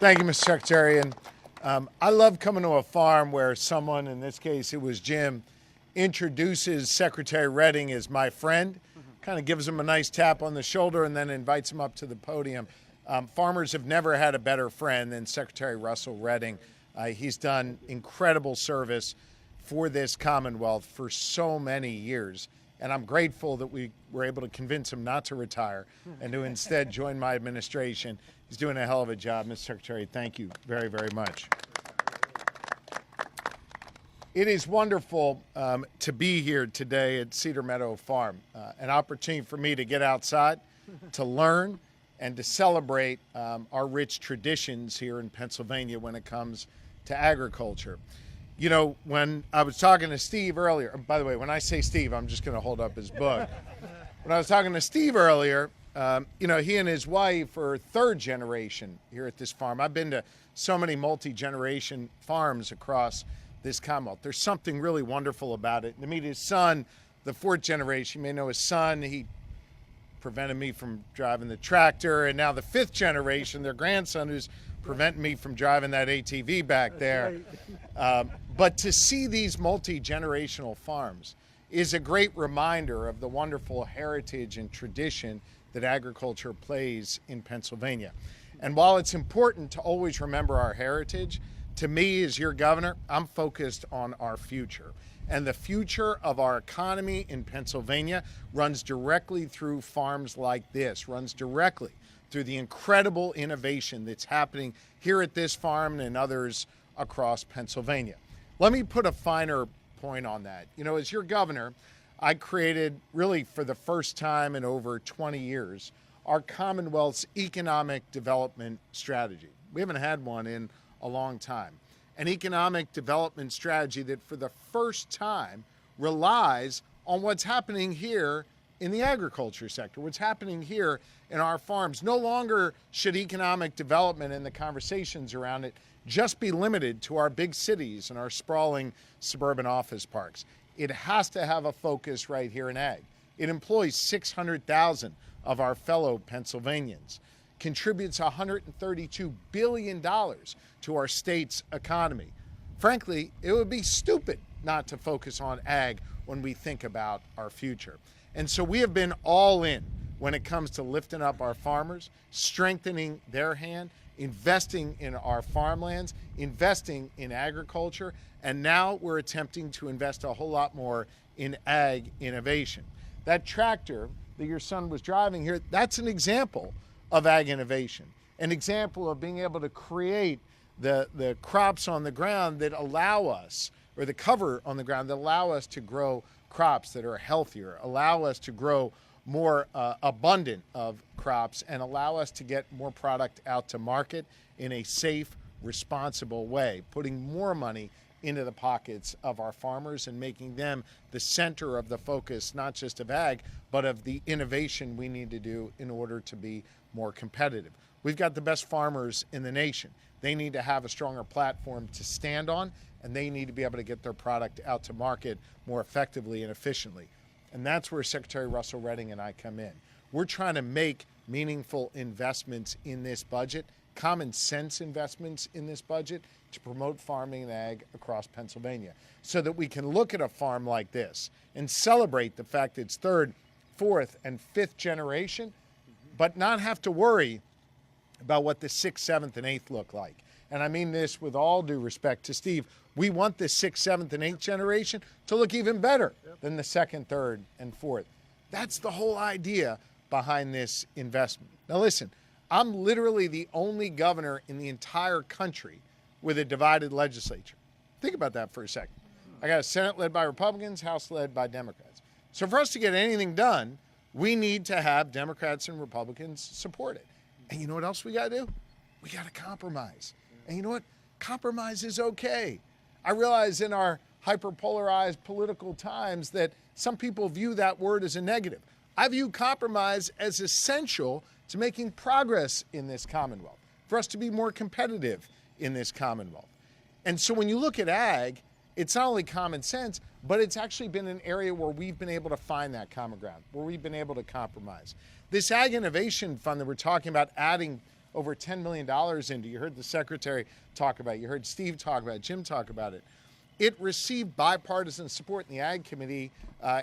Thank you, Mr. Secretary. And I love coming to a farm where someone, in this case it was Jim, introduces Secretary Redding as my friend, kind of gives him a nice tap on the shoulder and then invites him up to the podium. Farmers have never had a better friend than Secretary Russell Redding. He's done incredible service for this Commonwealth for so many years. And I'm grateful that we were able to convince him not to retire and to instead join my administration. He's doing a hell of a job, Mr. Secretary. Thank you very, very much. It is wonderful to be here today at Cedar Meadow Farm, an opportunity for me to get outside, to learn, and to celebrate our rich traditions here in Pennsylvania when it comes to agriculture. You know, when I was talking to Steve earlier, by the way, when I say Steve, I'm just going to hold up his book. When I was talking to Steve earlier, you know, he and his wife are third generation here at this farm. I've been to so many multi-generation farms across this Commonwealth. There's something really wonderful about it. And to meet his son, the fourth generation, you may know his son, he prevented me from driving the tractor, and now the fifth generation, their grandson, who's preventing me from driving that ATV back there. But to see these multi-generational farms is a great reminder of the wonderful heritage and tradition that agriculture plays in Pennsylvania. And while it's important to always remember our heritage, to me as your governor, I'm focused on our future. And the future of our economy in Pennsylvania runs directly through farms like this, runs directly through the incredible innovation that's happening here at this farm and others across Pennsylvania. Let me put a finer point on that. You know, as your governor, I created, really for the first time in over 20 years, our Commonwealth's economic development strategy. We haven't had one in a long time. An economic development strategy that for the first time relies on what's happening here in the agriculture sector, what's happening here in our farms. No longer should economic development and the conversations around it just be limited to our big cities and our sprawling suburban office parks. It has to have a focus right here in ag. It employs 600,000 of our fellow Pennsylvanians, contributes $132 billion to our state's economy. Frankly, it would be stupid not to focus on ag when we think about our future. And so we have been all in when it comes to lifting up our farmers, strengthening their hand, investing in our farmlands, investing in agriculture, and now we're attempting to invest a whole lot more in ag innovation. That tractor that your son was driving here, that's an example of ag innovation, an example of being able to create the crops on the ground that allow us, or the cover on the ground that allow us to grow crops that are healthier, allow us to grow more abundant of crops, and allow us to get more product out to market in a safe, responsible way, putting more money into the pockets of our farmers and making them the center of the focus, not just of ag, but of the innovation we need to do in order to be more competitive. We've got the best farmers in the nation. They need to have a stronger platform to stand on, and they need to be able to get their product out to market more effectively and efficiently. And that's where Secretary Russell Redding and I come in. We're trying to make meaningful investments in this budget, common sense investments in this budget to promote farming and ag across Pennsylvania so that we can look at a farm like this and celebrate the fact that it's third, fourth, and fifth generation, but not have to worry about what the sixth, seventh, and eighth look like. And I mean this with all due respect to Steve. We want the sixth, seventh, and eighth generation to look even better than the second, third, and fourth. That's the whole idea behind this investment. Now listen, I'm literally the only governor in the entire country with a divided legislature. Think about that for a second. I got a Senate led by Republicans, House led by Democrats. So for us to get anything done, we need to have Democrats and Republicans support it. And you know what else we got to do? We got to compromise. And you know what? Compromise is okay. I realize in our hyperpolarized political times that some people view that word as a negative. I view compromise as essential to making progress in this Commonwealth, for us to be more competitive in this Commonwealth. And so when you look at ag, it's not only common sense, but it's actually been an area where we've been able to find that common ground, where we've been able to compromise. This Ag Innovation Fund that we're talking about adding over $10 million into. You heard the secretary talk about it. You heard Steve talk about it, Jim talk about it. It received bipartisan support in the Ag Committee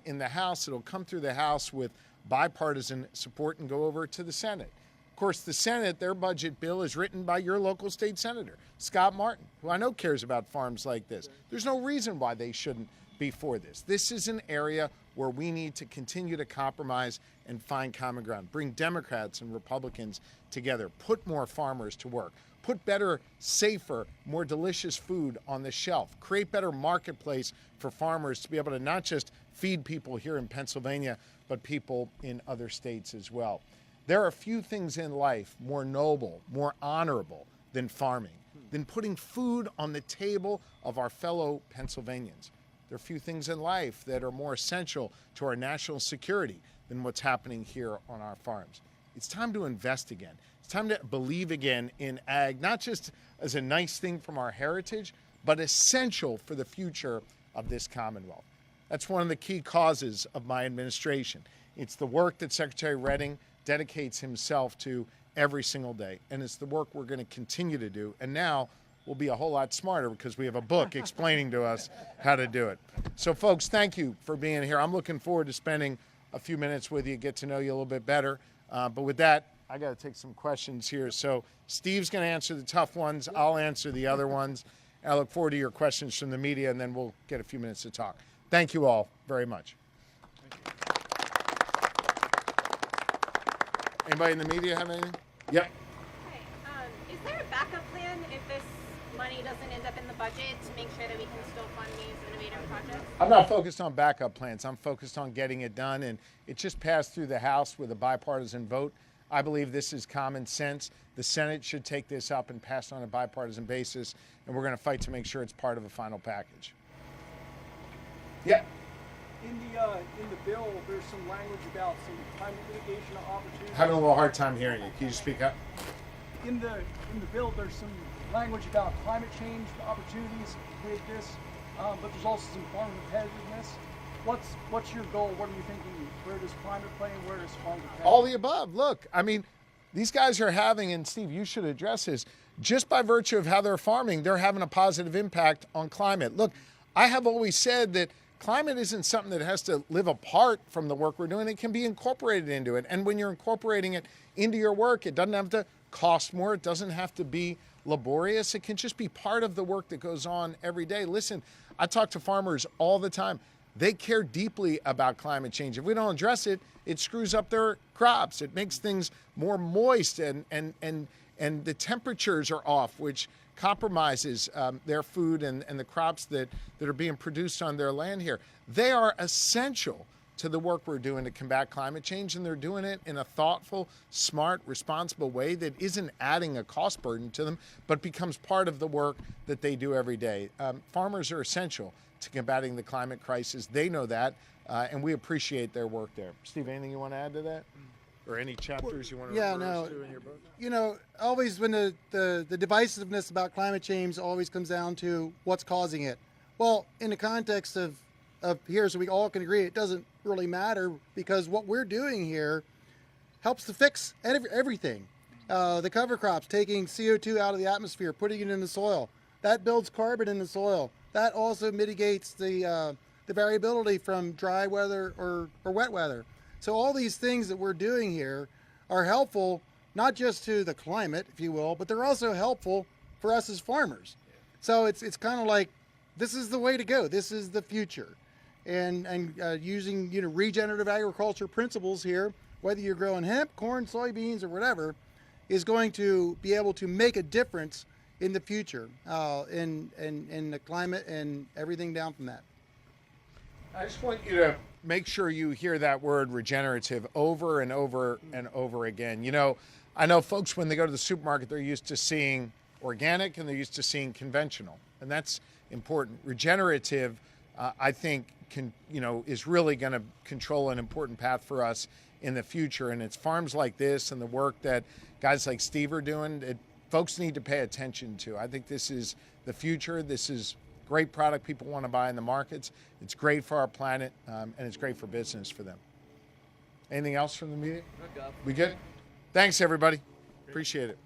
in the House. It'll come through the House with bipartisan support and go over to the Senate. Of course, the Senate, their budget bill is written by your local state senator, Scott Martin, who I know cares about farms like this. There's no reason why they shouldn't be for this. This is an area where we need to continue to compromise and find common ground, bring Democrats and Republicans together, put more farmers to work, put better, safer, more delicious food on the shelf, create better marketplace for farmers to be able to not just feed people here in Pennsylvania, but people in other states as well. There are few things in life more noble, more honorable than farming, than putting food on the table of our fellow Pennsylvanians. There are few things in life that are more essential to our national security than what's happening here on our farms. It's time to invest again. It's time to believe again in ag, not just as a nice thing from our heritage, but essential for the future of this Commonwealth. That's one of the key causes of my administration. It's the work that Secretary Redding dedicates himself to every single day, and it's the work we're going to continue to do. And now we'll be a whole lot smarter because we have a book explaining to us how to do it. So, folks, thank you for being here. I'm looking forward to spending a few minutes with you, get to know you a little bit better. But with that, I got to take some questions here. So Steve's going to answer the tough ones. I'll answer the other ones. And I look forward to your questions from the media, and then we'll get a few minutes to talk. Thank you all very much. Anybody in the media have anything? Yep. Hi. Is there a backup plan if this money doesn't end up in the budget to make sure that we can still fund these innovative projects? I'm not focused on backup plans. I'm focused on getting it done, and it just passed through the House with a bipartisan vote. I believe this is common sense. The Senate should take this up and pass it on a bipartisan basis, and we're going to fight to make sure it's part of a final package. Yeah. In the bill, there's some language about some climate mitigation opportunities. Having a little hard time hearing you. Can you speak up? In the bill, there's some language about climate change opportunities with this, but there's also some farm competitiveness. What's your goal? What are you thinking? Where does climate play and where does farm competitiveness? All the above. Look, I mean, these guys are having, and Steve, you should address this, just by virtue of how they're farming, they're having a positive impact on climate. Look, I have always said that climate isn't something that has to live apart from the work we're doing. It can be incorporated into it. And when you're incorporating it into your work, it doesn't have to cost more. It doesn't have to be laborious. It can just be part of the work that goes on every day. Listen, I talk to farmers all the time. They care deeply about climate change. If we don't address it, it screws up their crops. It makes things more moist and the temperatures are off, which compromises their food and the crops that are being produced on their land here. They are essential to the work we're doing to combat climate change, and they're doing it in a thoughtful, smart, responsible way that isn't adding a cost burden to them, but becomes part of the work that they do every day. Farmers are essential to combating the climate crisis. They know that, and we appreciate their work there. Steve, anything you want to add to that? Or any chapters you want to refer us to in your book? You know, always when the divisiveness about climate change always comes down to what's causing it. Well, in the context of here, so we all can agree, it doesn't really matter because what we're doing here helps to fix everything. The cover crops, taking CO2 out of the atmosphere, putting it in the soil. That builds carbon in the soil. That also mitigates the variability from dry weather or wet weather. So all these things that we're doing here are helpful, not just to the climate, if you will, but they're also helpful for us as farmers. So it's kind of like, this is the way to go. This is the future. And using, regenerative agriculture principles here, whether you're growing hemp, corn, soybeans, or whatever, is going to be able to make a difference in the future, in the climate and everything down from that. I just want you to make sure you hear that word regenerative over and over and over again. I know folks, when they go to the supermarket, they're used to seeing organic and they're used to seeing conventional, and that's important. Regenerative, I think, is really going to control an important path for us in the future, and it's farms like this and the work that guys like Steve are doing that folks need to pay attention to. I think this is the future. This is great product people want to buy in the markets. It's great for our planet, and it's great for business for them. Anything else from the meeting? We good? Thanks, everybody. Appreciate it.